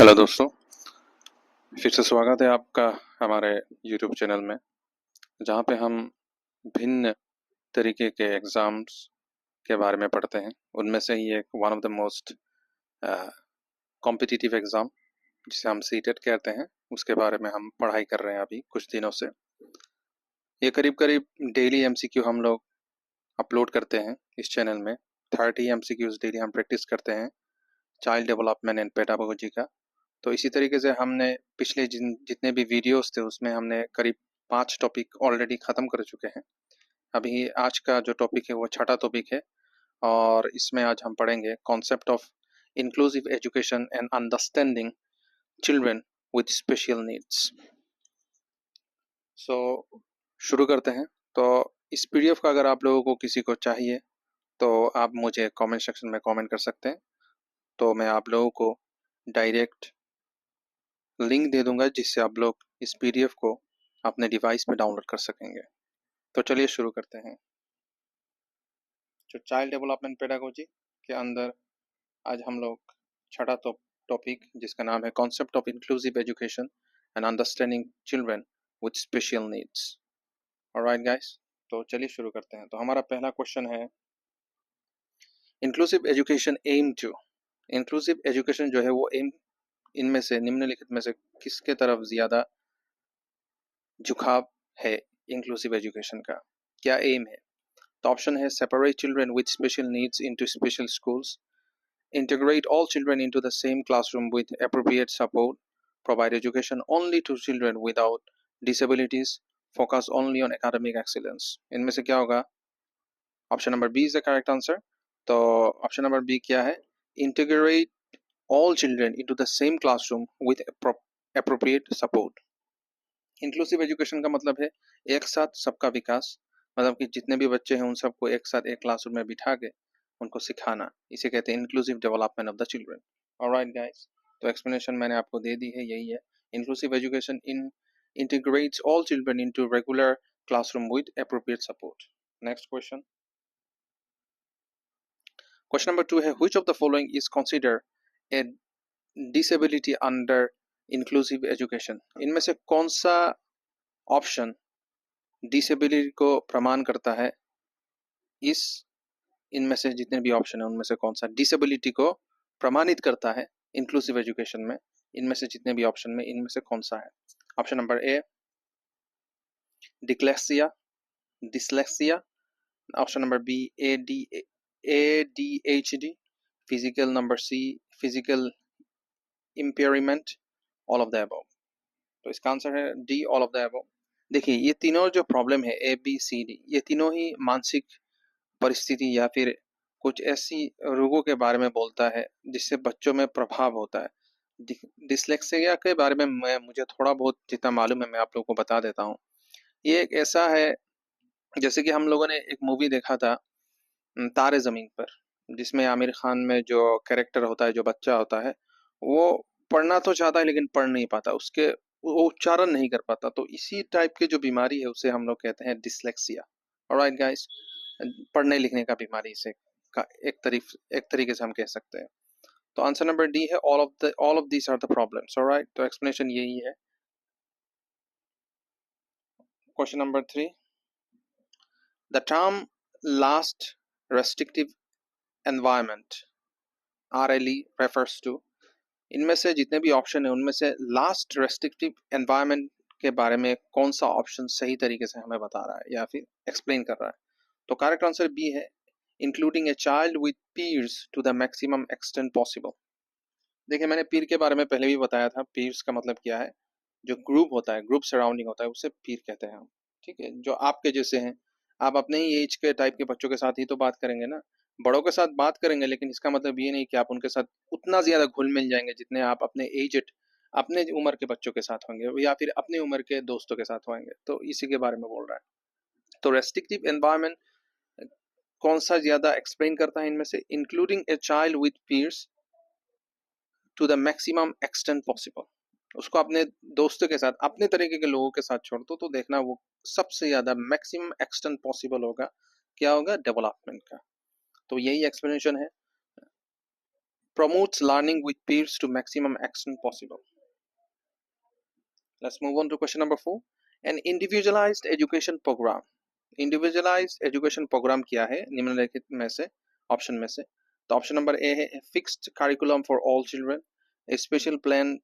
Hello दोस्तों, फिर से स्वागत है आपका हमारे YouTube चैनल में, जहाँ पे हम भिन्न तरीके के एग्ज़ाम्स के बारे में पढ़ते हैं। उनमें से ही एक one of the most competitive exam जिसे हम सीटेट कहते हैं, उसके बारे में हम पढ़ाई कर रहे हैं अभी कुछ दिनों से। ये करीब करीब डेली MCQ हम लोग अपलोड करते हैं इस चैनल में। 30 MCQs डेली हम प्रैक्टिस करते हैं चाइल्ड डेवलपमेंट एंड पेडागोजी का। तो इसी तरीके से हमने पिछले जितने भी वीडियोस थे उसमें हमने करीब 5 टॉपिक ऑलरेडी ख़त्म कर चुके हैं। अभी आज का जो टॉपिक है वो छठा टॉपिक है और इसमें आज हम पढ़ेंगे concept of inclusive education and understanding children with special needs. So शुरू करते हैं। तो इस PDF का अगर आप लोगों को किसी को चाहिए तो आप मुझे कमेंट सेक्शन में कमेंट कर सकते हैं, तो मैं आप लोगों को डायरेक्ट लिंक दे दूंगा जिससे आप लोग इस PDF को अपने डिवाइस में डाउनलोड कर सकेंगे। तो चलिए शुरू करते हैं। जो चाइल्ड डेवलपमेंट पेडागोजी के अंदर आज हम लोग छठा टॉपिक जिसका नाम है concept of inclusive education and understanding children with special needs. Alright guys, तो चलिए शुरू करते हैं। तो हमारा पहला क्वेश्चन है inclusive education aim to. Inclusive education जो है वो एम इनमें से निम्नलिखित में से किसके तरफ ज्यादा झुकाव है? इंक्लूसिव एजुकेशन का क्या एम है? तो ऑप्शन है separate children with special needs into special schools, integrate all children into the same classroom with appropriate support, provide education only to children without disabilities, focus only on academic excellence। इनमें से क्या होगा? Option number B is the correct answer. तो option number B क्या है? integrate all children into the same classroom with appropriate support। Inclusive education का मतलब है एक साथ सबका विकास, मतलब कि जितने भी बच्चे हैं उन सबको एक साथ एक क्लासरूम में बिठा के उनको सिखाना, इसे कहते हैं inclusive development of the children. Alright guys, तो एक्सप्लेनेशन मैंने आपको दे दी है, यही है inclusive education integrates all children into regular classroom with appropriate support। Next question, question number 2 है which of the following is considered a disability under inclusive education। इनमें से कौन सा ऑप्शन डिसेबिलिटी को प्रमाण करता है? इस इनमें से जितने भी ऑप्शन है उनमें से कौन सा डिसेबिलिटी को प्रमाणित करता है इंक्लूसिव एजुकेशन में? इनमें से जितने भी ऑप्शन में इनमें से कौन सा है? Option number A dyslexia, dyslexia. Option number B ADHD, physical. Number C physical impairment, all of the above. तो इसका आंसर है D, all of the above. देखिए ये तीनों जो प्रॉब्लम है ABCD, ये तीनों ही मानसिक परिस्थिति या फिर कुछ ऐसी रोगों के बारे में बोलता है जिससे बच्चों में प्रभाव होता है। डिसलेक्सिया के बारे में मुझे थोड़ा बहुत जितना मालूम है मैं आप लोगों को बता देता हूँ। ये एक ऐसा है, जैसे कि हम लोगों ने एक मूवी देखा था तारे ज़मीन पर, जिसमें आमिर खान में जो कैरेक्टर होता है, जो बच्चा होता है, वो पढ़ना तो चाहता है लेकिन पढ़ नहीं पाता, वो उच्चारण नहीं कर पाता। तो इसी टाइप की जो बीमारी है उसे हम लोग कहते हैं डिसलेक्सिया। ऑलराइट गाइस, पढ़ने लिखने का बीमारी इसे का एक तरीके से हम कह सकते हैं। तो आंसर नंबर डी है all of this are the problems. Alright, तो एक्सप्लेनेशन यही है। Question number 3, the term last restrictive environment RLE refers to। इनमें से जितने भी ऑप्शन है उनमें से लास्ट रेस्ट्रिक्टिव एनवायरनमेंट के बारे में कौन सा ऑप्शन सही तरीके से हमें बता रहा है या फिर एक्सप्लेन कर रहा है? तो करेक्ट आंसर बी है including a child with peers to the maximum extent possible. देखिए मैंने पीर के बारे में पहले भी बताया था। पीयर्स का मतलब क्या है? जो ग्रुप होता है, ग्रुप सराउंडिंग होता है, उसे पीर कहते हैं हम। ठीक है, जो आपके जैसे हैं, आप अपने ही एज के टाइप के बच्चों के साथ ही तो बात करेंगे ना, बड़ों के साथ बात करेंगे, लेकिन इसका मतलब ये नहीं कि आप उनके साथ उतना ज्यादा घुल मिल जाएंगे जितने आप अपने उम्र के बच्चों के साथ होंगे या फिर अपनी उम्र के दोस्तों के साथ होंगे। तो इसी के बारे में बोल रहा है। तो रेस्ट्रिक्टिव एनवायरनमेंट कौन सा ज्यादा एक्सप्लेन करता है इनमें से? Including a child with peers to the maximum extent possible. उसको अपने दोस्तों के साथ, अपने तरीके के लोगों के साथ छोड़ दो तो देखना वो सबसे ज्यादा मैक्सिमम एक्सटेंट पॉसिबल होगा। क्या होगा? डेवलपमेंट का। तो यही एक्सप्लेनेशन है। promotes learning with peers to maximum extent possible. Let's move on to question number 4. An individualized education program. Individualized education program क्या है निम्नलिखित में से ऑप्शन में से? तो ऑप्शन नंबर ए है fixed curriculum for all children, a special plan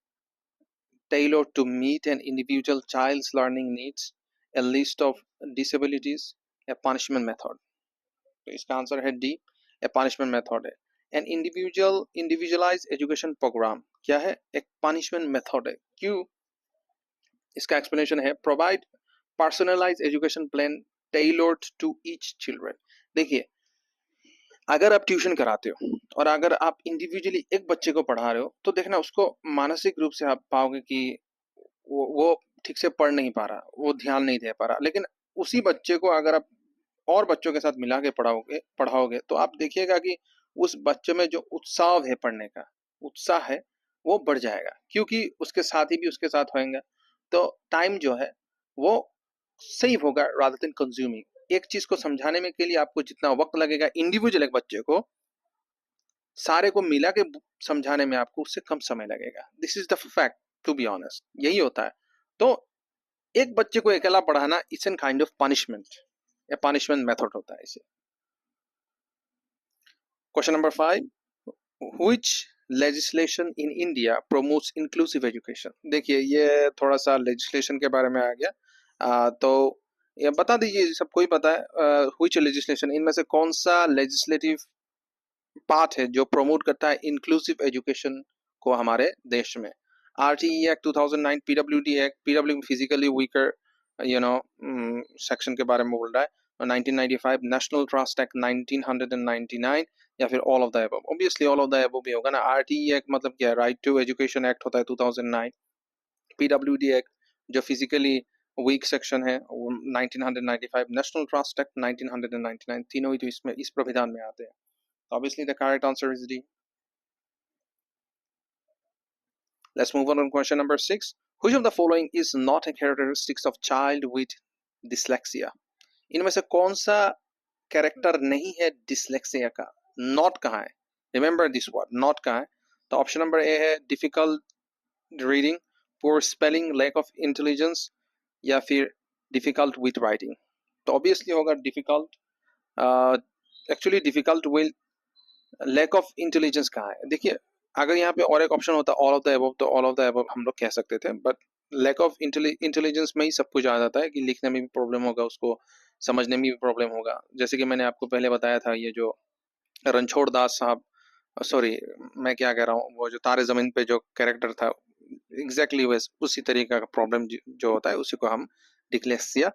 tailored to meet an individual child's learning needs, a list of disabilities, a punishment method. तो इसका आंसर है डी, a punishment method है. An individualized education program क्या है? एक punishment method है. क्यों? इसका एक्सप्लेनेशन है provide personalized education plan tailored to each children. देखिए, अगर आप ट्यूशन कराते हो और अगर आप इंडिविजुअली एक बच्चे को पढ़ा रहे हो तो देखना उसको मानसिक रूप से आप पाओगे कि वो ठीक से पढ़ नहीं पा रहा, वो ध्यान नहीं दे पा रहा. लेकिन उसी बच्चे को अगर आप और बच्चों के साथ मिला के पढ़ाओगे तो आप देखिएगा कि उस बच्चे में जो उत्साह है, पढ़ने का उत्साह है, वो बढ़ जाएगा क्योंकि उसके साथी भी उसके साथ होंगे. तो टाइम जो है वो सेव होगा रादर देन कंज्यूमिंग. एक चीज को समझाने में के लिए आपको जितना वक्त लगेगा इंडिविजुअल एक बच्चे को, सारे को मिला के समझाने में आपको उससे कम समय लगेगा. This is the fact, to be honest, यही होता है. तो एक बच्चे को अकेला पढ़ाना it's an kind of punishment, a punishment method होता है इसे. Question number 5. Which legislation in India promotes inclusive education. देखिए, ये थोड़ा सा लेजिस्लेशन के बारे में आ गया. तो ये बता दीजिए, सबको ही पता है व्हिच लेजिस्लेशन, इनमें से कौन सा लेजिस्लेटिव पार्ट है जो प्रमोट करता है इंक्लूसिव एजुकेशन को हमारे देश में. RTE act 2009, PWD act, PW physically weaker section के बारे में बोल रहा है, 1995 नेशनल ट्रस्ट एक्ट 1999, या फिर all of the above. Obviously all of the above भी होगा ना. RTE एक्ट मतलब क्या है? राइट टू एजुकेशन एक्ट होता है 2009. PWD एक्ट जो फिजिकली वीक सेक्शन है 1995, नेशनल ट्रस्ट एक्ट 1999, तीनों ही तो इसमें इस प्राविधान में आते हैं. Obviously the correct answer is D. Let's move on to question number 6. Which of the following is not a characteristics of child with dyslexia? इनमें से कौन सा कैरेक्टर नहीं है डिसलेक्सिया का? नॉट कहाँ है? रिमेंबर दिस वर्ड, नॉट कहाँ है? तो ऑप्शन नंबर ए है difficult reading, poor spelling, lack of intelligence, या फिर डिफिकल्ट विथ राइटिंग. तो ऑब्वियसली होगा difficult. Actually difficult with lack of intelligence कहाँ है? देखिए, अगर यहाँ पे और एक ऑप्शन होता ऑल ऑफ द अबव, तो ऑल ऑफ द अबव हम लोग कह सकते थे, बट लैक ऑफ इंटेलिजेंस में ही सब कुछ आ जाता है कि लिखने में भी प्रॉब्लम होगा, उसको समझने में भी प्रॉब्लम होगा. जैसे कि मैंने आपको पहले बताया था, ये जो रणछोड़ दास साहब, सॉरी मैं क्या कह रहा हूँ, वो जो तारे जमीन पे जो कैरेक्टर था, एग्जैक्टली उसी तरीके का प्रॉब्लम जो होता है उसी को हम डिसलेक्सिया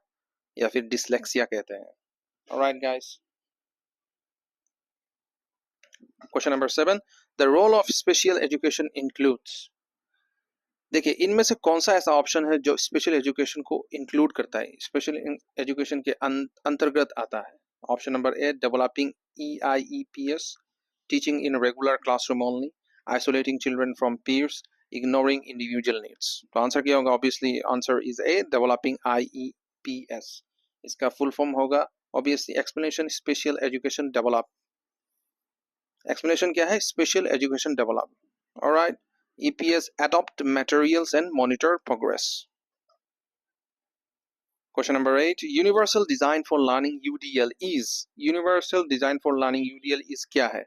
या फिर डिसलेक्सिया कहते हैं. Alright guys. Question number 7. The role of special education includes. देखिए, इनमें से कौन सा ऐसा ऑप्शन है जो स्पेशल एजुकेशन को इंक्लूड करता है, स्पेशल एजुकेशन के अंतर्गत आता है? Option number A developing EIEPS, teaching in regular classroom only, isolating children from peers, ignoring individual needs. तो आंसर क्या होगा? Obviously answer is A developing IEPS. इसका फुल फॉर्म होगा obviously explanation special education develop. Explanation क्या है? Special education develop. Alright. EPS adopt materials and monitor progress. Question number 8. Universal Design for Learning UDL is. Universal Design for Learning UDL is क्या है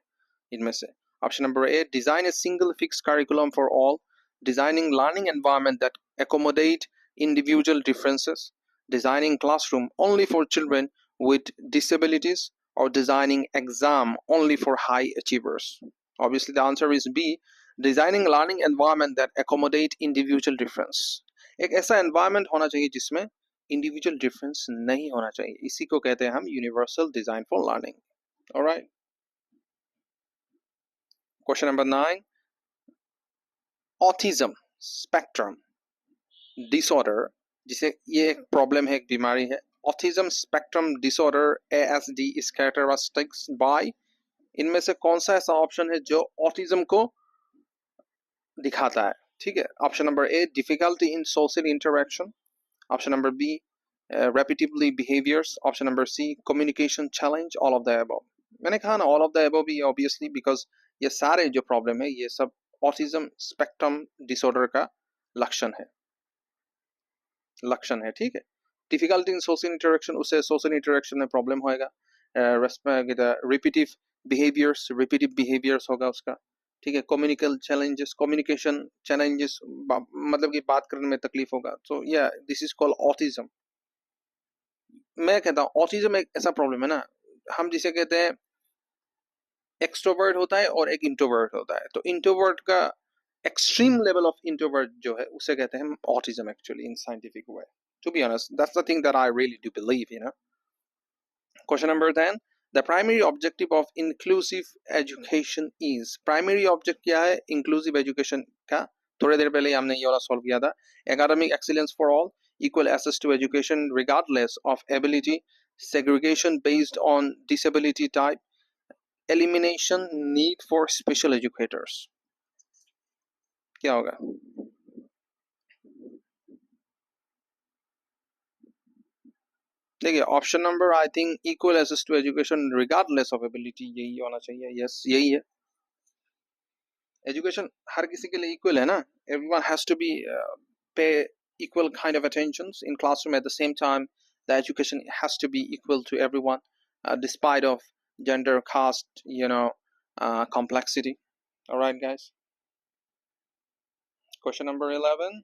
इनमें से? Option number A. Design a single fixed curriculum for all. Designing learning environment that accommodate individual differences. Designing classroom only for children with disabilities. Or designing exam only for high achievers. Obviously the answer is B. Designing learning environment that accommodate individual difference. एक ऐसा environment होना चाहिए जिसमें individual difference नहीं होना चाहिए, इसी को कहते हैं हम universal design for learning. Alright. Question number 9. Autism spectrum disorder, जिसे ये एक प्रॉब्लम है, एक बीमारी है. Autism spectrum disorder ASD is characterized by. इनमें से कौन सा ऐसा ऑप्शन है जो ऑटिज्म को दिखाता है? ठीक है. Option number A difficulty in social interaction, option number B repetitively behaviours, option number C communication challenge, all of the above. मैंने कहा ना ऑल ऑफ द अबव भी ऑब्वियसली, बिकॉज ये सारे जो प्रॉब्लम है ये सब ऑटिज्म स्पेक्ट्रम डिसऑर्डर का लक्षण है, ठीक है। डिफिकल्टी इन सोशल इंटरेक्शन, उससे सोशल इंटरेक्शन में प्रॉब्लम होएगा। रिपीटिव बिहेवियर्स होगा उसका, ठीक है। कम्युनिकेशन चैलेंजेस, मतलब कि बात करने में तकलीफ होगा। सो या दिस इज कॉल्ड ऑटिज्म। मैं कहता हूँ ऑटिज्म एक ऐसा प्रॉब्लम है ना, हम जिसे कहते हैं एक्सट्रोवर्ट होता है और एक इंट्रोवर्ट होता है। तो इंट्रोवर्ट का एक्सट्रीम लेवल ऑफ इंट्रोवर्ट जो है उसे कहते हैं autism actually in scientific way. To be honest, that's the thing that I really do believe, you know. Question number 10, the primary objective of inclusive education is. Primary object क्या है inclusive education का? थोड़ी देर पहले हमने ये वाला solve किया था। Academic excellence for all, equal access to education regardless of ability, segregation based on disability type, elimination need for special educators। क्या होगा? देखिए option number I think equal access to education regardless of ability, यही होना चाहिए। Yes, यही है। Education हर किसी के लिए इक्वल है ना, एवरीवन हैज टू बी पे equal kind of attentions in classroom at the same time. The education has to be equal to everyone, despite of gender, caste, you know, complexity. All right guys, question number 11।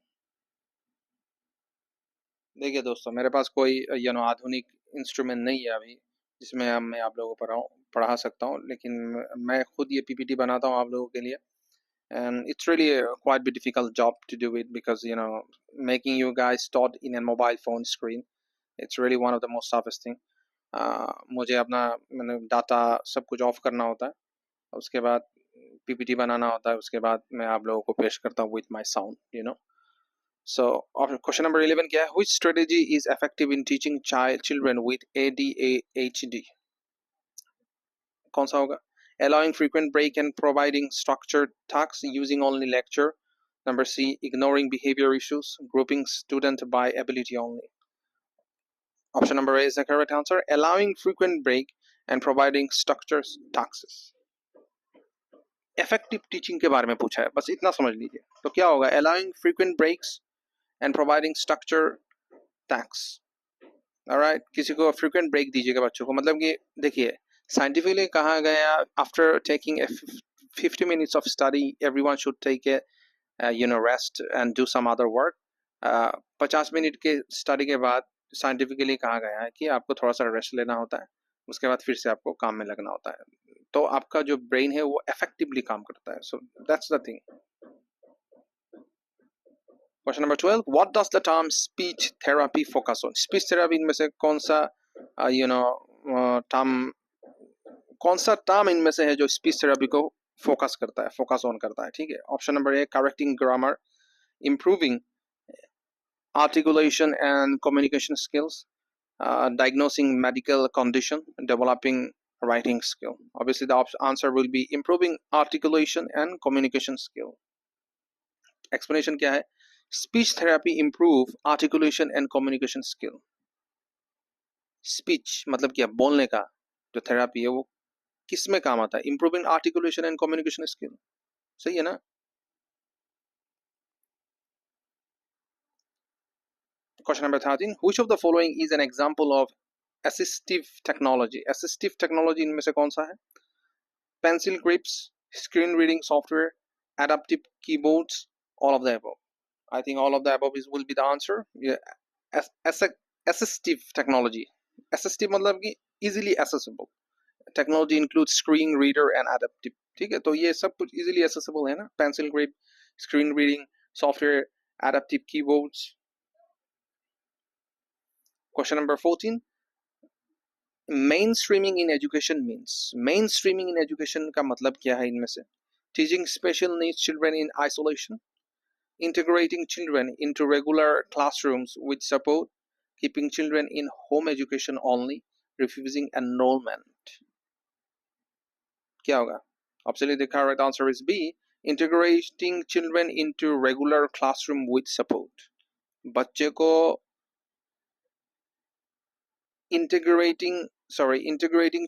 देखिए दोस्तों, मेरे पास कोई आधुनिक instrument नहीं है अभी जिसमें मैं आप लोगों को पढ़ा सकता हूँ, लेकिन मैं खुद ये पीपीटी बनाता हूँ आप लोगों के लिए। And it's really a quite be difficult job to do it because making you guys taught in a mobile phone screen, it's really one of the most toughest thing। मुझे अपना डाटा सब कुछ ऑफ करना होता है, उसके बाद PPT बनाना होता है, उसके बाद मैं आप लोगों को पेश करता हूँ with my sound। So question number 11 क्या है? Which strategy is effective in teaching children with ADHD? कौन सा होगा? Allowing frequent break and providing structured tasks using only lecture. Number C, ignoring behavior issues, grouping student by ability only. Option number A is the correct answer. Allowing frequent break and providing structured tasks. Effective teaching के बारे में पूछा है, बस इतना समझ लीजिए। तो क्या होगा? Allowing frequent breaks and providing structured tasks. Alright, किसी को frequent break दीजिएगा बच्चों को, मतलब कि देखिए साइंटिफिकली कहा गया after taking 50 minutes of study everyone should take a rest and do some other work। 50 minute के स्टडी के बाद साइंटिफिकली कहा गया है कि आपको थोड़ा सा रेस्ट लेना होता है, उसके बाद फिर से आपको काम में लगना होता है, तो आपका जो ब्रेन है वो इफेक्टिवली काम करता है। So that's the thing. Question number 12, what does the term speech therapy focus on? Speech therapy इनमें से कौन सा टर्म, कौन सा टर्म इनमें से है जो स्पीच थेरेपी को फोकस करता है, फोकस ऑन करता है? ठीक है, option number A, correcting grammar, improving articulation and communication skills, diagnosing medical condition, developing writing skill. Obviously the answer will be improving articulation and communication skill। explanation क्या है? speech therapy improve articulation and communication skill। speech मतलब क्या? बोलने का जो therapy है वो किस में काम आता है? Improving articulation and communication skill, सही है ना? Question number 13, which of the following is an example of assistive technology? assistive technology इनमें से कौन सा है? pencil grips, screen reading software, adaptive keyboards, all of the above। I think all of the above will be the answer। assistive technology, assistive मतलब कि easily accessible, technology include screen reader and adaptive. ठीक है, तो ये सब कुछ easily accessible है ना, pencil grip, screen reading software, adaptive keyboards. Question number 14, main streaming in education means. Main streaming in education का मतलब क्या है इनमें से? Teaching special needs children in isolation, integrating children into regular classrooms with support, keeping children in home education only, refusing enrollment। क्या होगा? Absolutely the correct answer is B, integrating children into regular classroom with support। बच्चे को integrating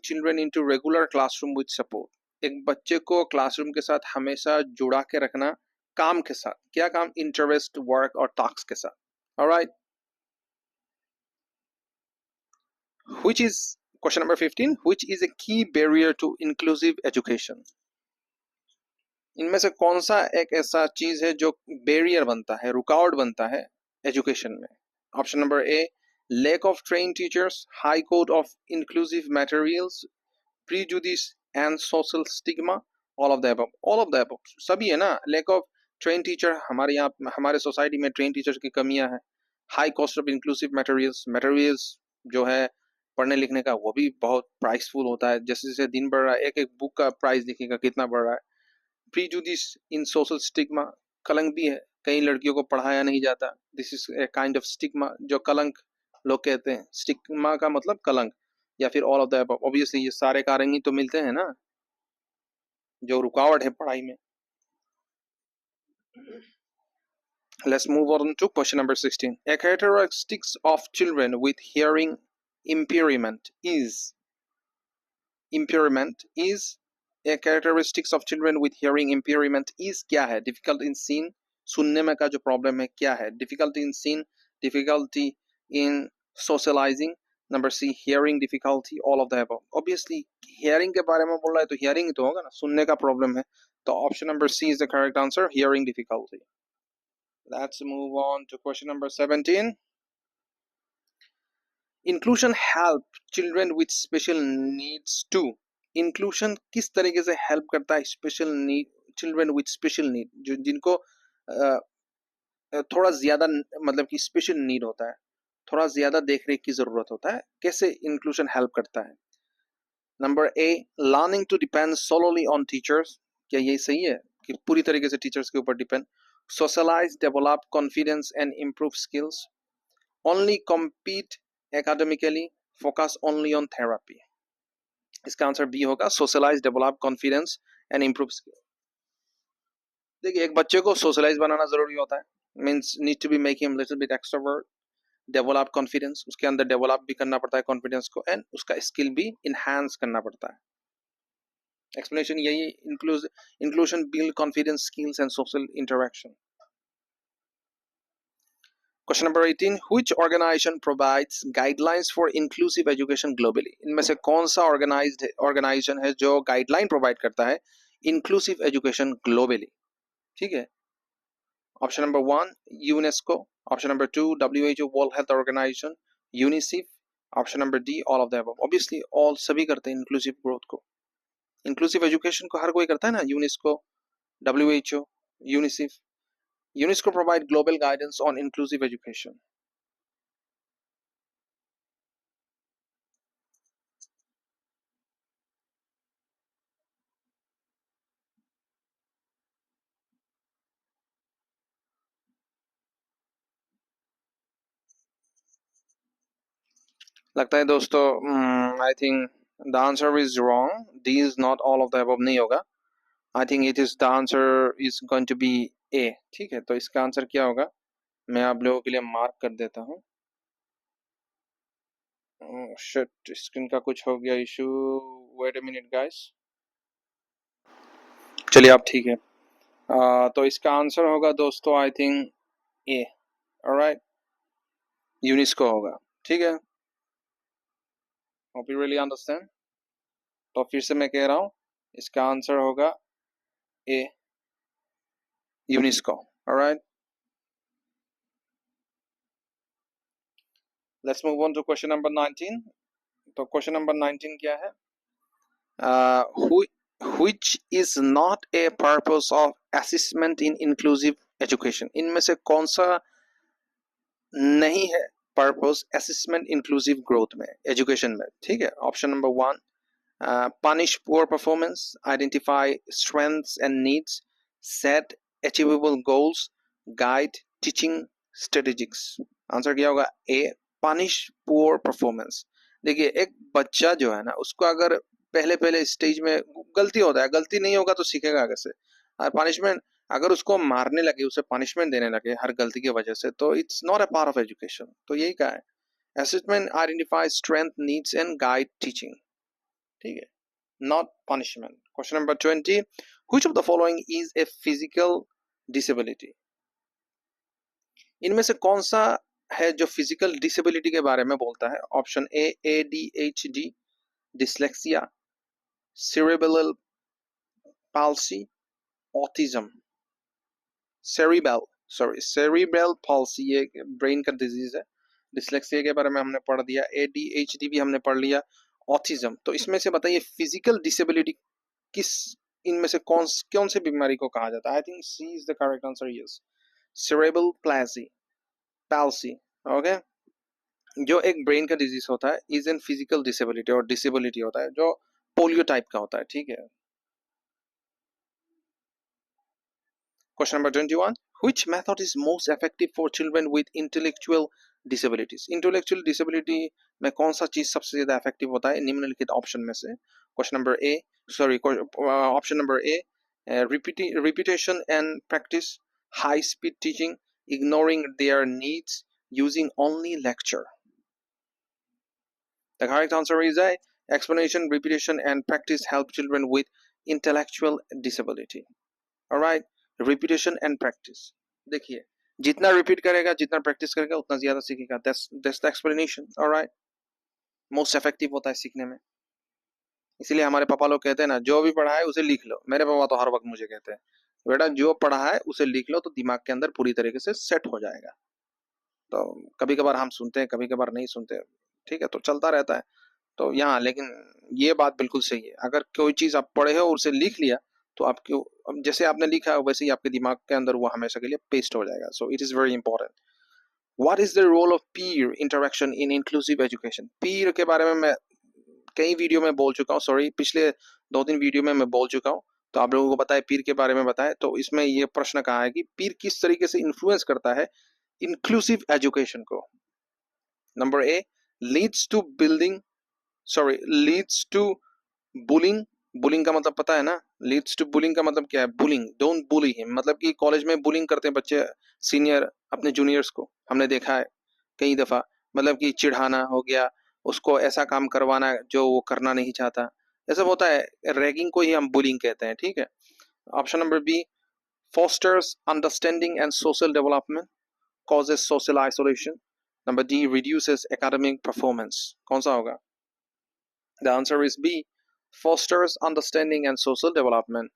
children into regular classroom with support, एक बच्चे को classroom के साथ हमेशा जुड़ा के रखना, काम के साथ। क्या काम? इंटरेस्ट, वर्क और टास्क के साथ। Alright, which is question number 15, which is a की बैरियर टू इंक्लूसिव एजुकेशन? इनमें से कौन सा एक ऐसा चीज है जो बैरियर बनता है, रुकावट बनता है एजुकेशन में? Option number A, lack of trained teachers, high quote of inclusive materials, prejudice and social stigma, all of the above. all of the above सभी है ना। lack of trained teacher, हमारे यहाँ हमारे सोसाइटी में ट्रेन टीचर्स की कमियां हैं। High cost of inclusive materials, materials जो है पढ़ने लिखने का वो भी बहुत प्राइसफुल होता है। जैसे जैसे दिन बढ़ रहा है, एक एक बुक का प्राइस देखिएगा कितना बढ़ रहा है। प्रीजुडिस इन सोशल स्टिग्मा, कलंक भी है, कई लड़कियों को पढ़ाया नहीं जाता। This is a kind of stigma, जो कलंक लोग कहते हैं। स्टिग्मा का मतलब कलंक, या फिर all of the above. Obviously ये सारे कारण ही तो मिलते हैं ना जो रुकावट है पढ़ाई में। Let's move on to question number 16. A characteristics of children with hearing impairment is a characteristics of children with hearing impairment is क्या है? Difficult in seeing, सुनने में का जो प्रॉब्लम है क्या है? Difficulty in seeing, difficulty in socializing, number C hearing difficulty, all of the above. Obviously hearing के बारे में बोल रहा है तो hearing ही तो होगा ना, सुनने का प्रॉब्लम है, तो option number C is the correct answer, hearing difficulty. Let's move on to question number 17. Inclusion help children with special needs too. Inclusion किस तरीके से हेल्प करता है special need, children with special need, जो जिनको थोड़ा ज्यादा मतलब कि स्पेशल नीड होता है, थोड़ा ज्यादा देख रेख की जरूरत होता है, कैसे इंक्लूशन हेल्प करता है? Number A, learning to depend solely on teachers, क्या यही सही है कि पूरी तरीके से टीचर्स के ऊपर depend? Socialize, develop confidence and improve skills, only compete academically, focus only on therapy. इसका आंसर बी होगा, socialize, develop confidence and improve skill. देखिए एक बच्चे को सोशलाइज बनाना जरूरी होता है, means need to be make him little bit extrovert, develop confidence, उसके अंदर डेवलप भी करना पड़ता है कॉन्फिडेंस को, एंड उसका स्किल भी इनहांस करना पड़ता है। एक्सप्लेनेशन यही, inclusion build confidence, skills and social interaction. Question number 18. Which organization provides guidelines for inclusive education globally? इनमें से कौन सा organization है जो गाइडलाइन प्रोवाइड करता है inclusive education globally? ठीक है। Option number 1 UNESCO, option number 2 WHO World Health Organization, UNICEF, option number D all of the above. Obviously all सभी करते हैं इंक्लूसिव ग्रोथ को, इंक्लूसिव एजुकेशन को हर कोई करता है ना। UNESCO, WHO, UNICEF, UNESCO provide global guidance on inclusive education. लगता है दोस्तों I think the answer is wrong, D is not all of the above नहीं होगा। I think it is the answer is going to be A. ठीक है, तो इसका answer क्या होगा मैं आप लोगों के लिए मार्क कर देता हूँ। शिट, स्क्रीन का कुछ हो गया issue, wait a minute guys. चलिए आप ठीक है, तो इसका आंसर होगा दोस्तों I think A. Alright, UNESCO होगा। ठीक है, होप यू रियली अंडरस्टैंड। तो फिर से मैं कह रहा हूँ इसका आंसर होगा A, UNESCO. Alright, let's move on to question number 19। तो क्वेश्चन नंबर 19 क्या है? which is not a purpose of assessment in inclusive education? इनमें से कौन सा नहीं है पर्पस असेसमेंट इंक्लूसिव ग्रोथ में, एजुकेशन में? ठीक है, option number 1 punish poor performance, identify strengths and needs, set achievable goals, guide teaching strategies। Answer क्या होगा? ए, punish poor performance। देखिए एक बच्चा जो है ना उसको अगर पहले स्टेज में गलती होता है, गलती नहीं होगा तो सीखेगा कैसे? और पनिशमेंट, अगर उसको मारने लगे, उसे पनिशमेंट देने लगे हर गलती की वजह से, तो it's not a part of education. तो यही कहा है, assessment identify strength, needs and guide teaching. ठीक है, not punishment. Question number 20, which of the following is a physical disability? इनमें से कौन सा है जो फिजिकल डिसेबिलिटी के बारे में बोलता है? Option A ADHD, dyslexia, cerebral palsy, autism. cerebral palsy ये ब्रेन का डिजीज है. डिसलेक्सिया के बारे में हमने पढ़ दिया, ADHD भी हमने पढ़ लिया, ऑटिज्म. तो इसमें से बताइए फिजिकल डिसेबिलिटी किस इनमें से कौन से बीमारी को कहा जाता है? I think C is the correct answer. Yes, cerebral palsy. Okay, जो एक ब्रेन का डिजीज होता है इज एन फिजिकल डिसेबिलिटी और डिसेबिलिटी होता है जो पोलियो टाइप का होता है. ठीक है. Question number 21, which method is most effective for children with intellectual disabilities? Intellectual disability में कौन सा चीज सबसे ज्यादा इफेक्टिव होता है निम्नलिखित ऑप्शन में से? Question number A option number A, repetition and practice, high speed teaching, ignoring their needs, using only lecture. The correct answer is A. Explanation, repetition and practice help children with intellectual disability. Alright, repetition and practice. देखिए, जितना repeat करेगा, जितना practice करेगा, उतना ज्यादा सीखेगा. That's the explanation. Alright, most effective होता है सीखने में. इसीलिए हमारे पापा लोग कहते हैं ना, जो भी पढ़ा है उसे लिख लो. मेरे पापा तो हर वक्त मुझे कहते हैं, बेटा जो पढ़ा है उसे लिख लो तो दिमाग के अंदर पूरी तरीके से सेट हो जाएगा. तो कभी कभार हम सुनते हैं, कभी कभार नहीं सुनते. ठीक है, तो चलता रहता है. तो यहाँ लेकिन ये बात बिल्कुल सही है, अगर कोई चीज आप पढ़े हो और उसे लिख लिया तो आपके जैसे आपने लिखा है वैसे ही आपके दिमाग के अंदर वो हमेशा के लिए पेस्ट हो जाएगा. So it is very important. What is the role of peer interaction in inclusive education? Peer के बारे में मैं कई वीडियो में बोल चुका हूँ, सॉरी पिछले 2-3 वीडियो में मैं बोल चुका हूँ. तो आप लोगों को बताए पीर के बारे में बताए. तो इसमें ये प्रश्न कहा है कि पीर किस तरीके से इन्फ्लुएंस करता है इंक्लूसिव एजुकेशन को? Number A, leads to bullying. Bullying का मतलब पता है ना? लीड्स टू बुलिंग का मतलब क्या है? Bullying, don't bully him. मतलब कि कॉलेज में बुलिंग करते हैं बच्चे सीनियर अपने जूनियर्स को, हमने देखा है कई दफा. मतलब कि चिढ़ाना हो गया, उसको ऐसा काम करवाना जो वो करना नहीं चाहता, ये सब होता है. रैगिंग को ही हम बुलिंग कहते हैं. ठीक है. Option number B, fosters understanding and social development, causes social isolation. Number D, reduces academic performance. कौन सा होगा? The answer is B, fosters understanding and social development.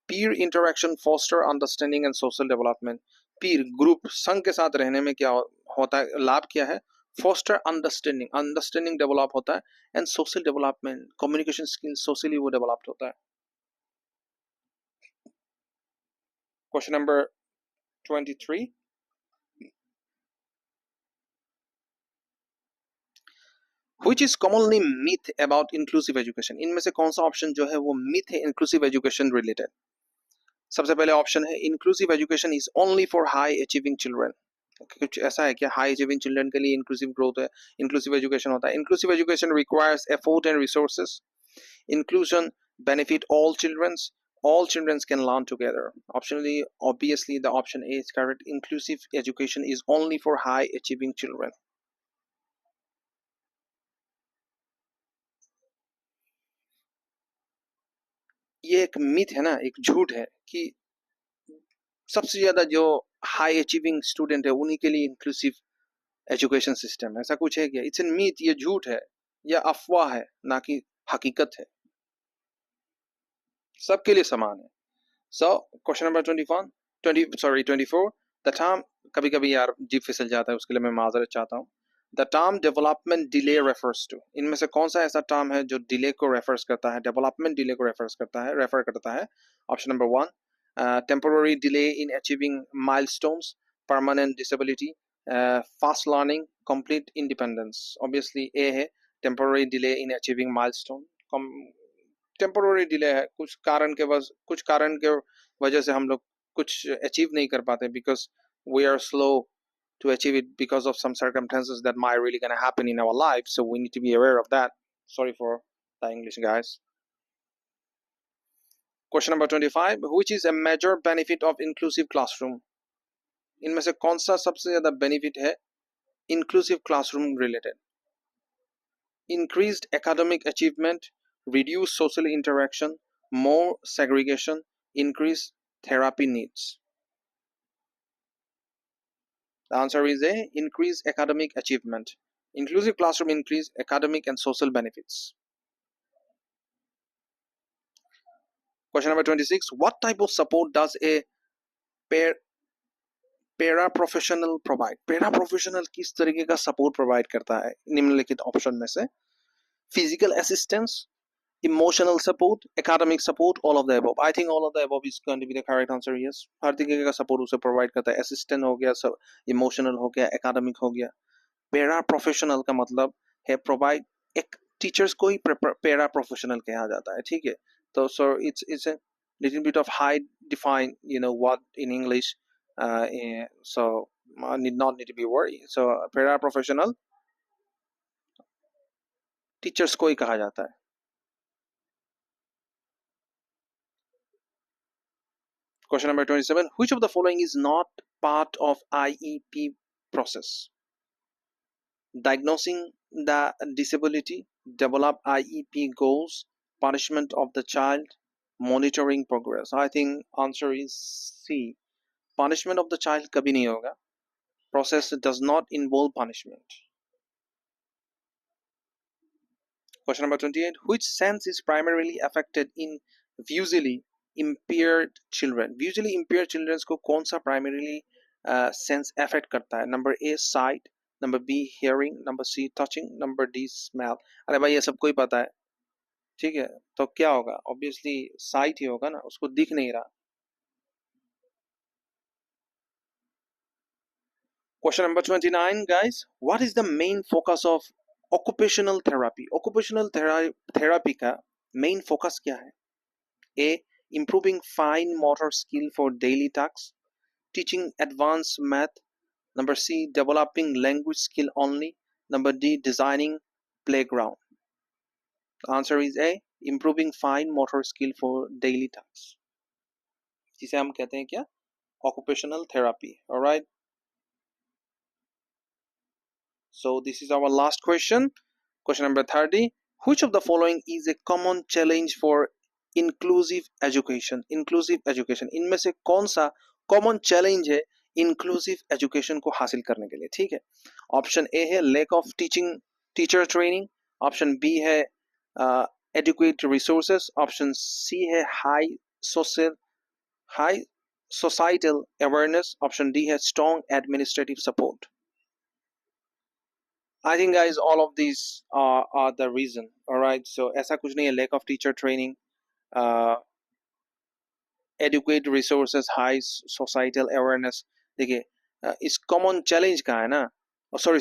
Peer interaction foster understanding and social development. Peer group संघ के साथ रहने में क्या होता है, लाभ क्या है? Foster understanding develop होता है, and social development, communication skills socially वो developed होता है. Question number 23. Which is commonly myth about inclusive education? इनमें से कौन सा ऑप्शन जो है वो myth है inclusive education related? सबसे पहले ऑप्शन है inclusive education is only for high achieving children. कुछ ऐसा है क्या? हाई अचीविंग चिल्ड्रन के लिए इंक्लूसिव ग्रोथ है, इंक्लूसिव एजुकेशन होता है. Inclusive education requires effort and resources. Inclusion benefit all childrens. All children can learn together. Obviously, the option A is correct. Inclusive education is only for high achieving children. ये एक myth है ना, एक झूठ है कि सबसे ज्यादा जो हाई अचीविंग स्टूडेंट है उन्हीं के लिए इंक्लूसिव एजुकेशन सिस्टम. ऐसा कुछ है क्या? It's an myth. ये झूठ है या अफवाह है, ना कि हकीकत है. सबके लिए समान है. So question number 24. The term, कभी कभी यार जीप फिसल जाता है, उसके लिए मैं माजरत चाहता हूँ. The term development delay refers to. इनमें से कौन सा ऐसा टर्म है जो डिले को रेफर्स करता है, डेवलपमेंट डिले को रेफर करता है? Option number 1, temporary delay in achieving milestones, permanent disability, fast learning, complete independence. Obviously A है, temporary delay in achieving milestone. Temporary delay है, कुछ कारण के वजह से हम लोग कुछ अचीव नहीं कर पाते, because we are slow to achieve it because of some circumstances that might really gonna happen in our life, so we need to be aware of that. Sorry for the English, guys. Question number 25, which is a major benefit of inclusive classroom? इनमें से कौन सा सबसे ज्यादा benefit है inclusive classroom related? Increased academic achievement, reduce social interaction, more segregation, increase therapy needs? The answer is A, increase academic achievement. Inclusive classroom increase academic and social benefits. Question number 26. What type of support does a para professional provide? Para professional किस तरीके का support provide करता है निम्नलिखित option में से? Physical assistance, emotional support, academic support, all of the above. I think all of the above is going to be the correct answer. Yes, हर तरीके का सपोर्ट उसे प्रोवाइड करता है. असिस्टेंट हो गया, सब इमोशनल हो गया, एकेडमिक हो गया. पैरा प्रोफेशनल का मतलब है प्रोवाइड. एक टीचर्स को ही पैरा प्रोफेशनल कहा जाता है, ठीक है. तो so it's a little bit of high define what in English. So not need to be worried. So para professional teachers को ही कहा जाता है. Question number 27. Which of the following is not part of IEP process? Diagnosing the disability, develop IEP goals, punishment of the child, monitoring progress. I think answer is C. Punishment of the child कभी नहीं होगा. Process does not involve punishment. Question number 28. Which sense is primarily affected in visually impaired children? Visually impaired children को कौन सा primarily sense affect करता है? Number A, sight. Number B, hearing. Number C, touching. Number D, smell. अरे भाई ये सबको ही पता है, ठीक है. तो क्या होगा? Obviously sight ही होगा ना, उसको दिख नहीं रहा. Question number 29, guys. What is the main focus of occupational therapy? Occupational therapy का main focus क्या है? A, improving fine motor skill for daily tasks, teaching advanced math. Number C, developing language skill only. Number D, designing playground. The answer is A, improving fine motor skill for daily tasks. जिसे हम कहते हैं क्या? Occupational therapy. All right. So this is our last question. Question number 30. Which of the following is a common challenge for inclusive education? Inclusive education. इनमें से कौन सा common challenge है inclusive education को हासिल करने के लिए? ठीक है. ऑप्शन ए है lack of teacher training. Option B है adequate resources. ऑप्शन सी है high societal awareness. Option D है strong administrative support. I think guys all of these are the reason. All right, so ऐसा कुछ नहीं है. lack of teacher training, adequate resources, high societal awareness. देखिए इस common challenge का है ना. sorry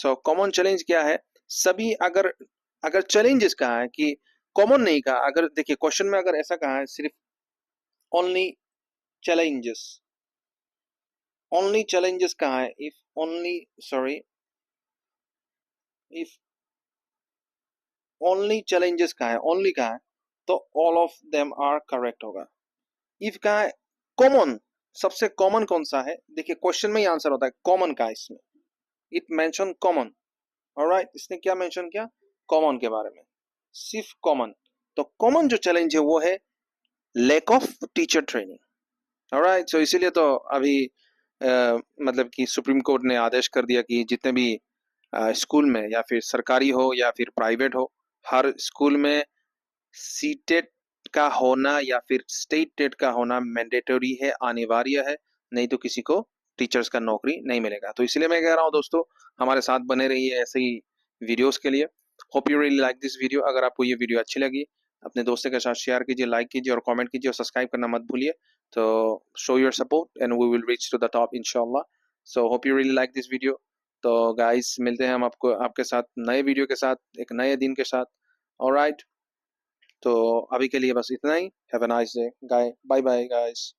so common challenge क्या है? सभी अगर challenges का है कि common नहीं का, अगर देखिए क्वेश्चन में अगर ऐसा कहा है सिर्फ only challenges कहा है. if only challenges का है, only का है, तो all of them are correct होगा. if का है common, सबसे common कौन सा है? देखिए क्वेश्चन में ही आंसर होता है common का. इसमें it mention common. alright, इसने क्या मेंशन किया? common के बारे में, सिर्फ common. तो common जो चैलेंज है वो है lack of teacher training. alright, so इसीलिए तो अभी मतलब कि सुप्रीम कोर्ट ने आदेश कर दिया कि जितने भी स्कूल में या फिर सरकारी हो या फिर प्राइवेट हो, हर स्कूल में सीटेट का होना या फिर स्टेट टेट का होना मैंडेटरी है, अनिवार्य है. नहीं तो किसी को टीचर्स का नौकरी नहीं मिलेगा. तो इसलिए मैं कह रहा हूँ दोस्तों, हमारे साथ बने रहिए ऐसे ही वीडियोस के लिए. Hope you really like this video. अगर आपको ये वीडियो अच्छी लगी, अपने दोस्तों के साथ शेयर कीजिए, लाइक कीजिए और कमेंट कीजिए और सब्सक्राइब करना मत भूलिए. तो show your support and we will reach to the top इंशाल्लाह. So hope you really like this video. तो गाइस मिलते हैं हम आपके साथ नए वीडियो के साथ, एक नए दिन के साथ. ऑलराइट, तो अभी के लिए बस इतना ही. Have a nice day. Bye bye guys.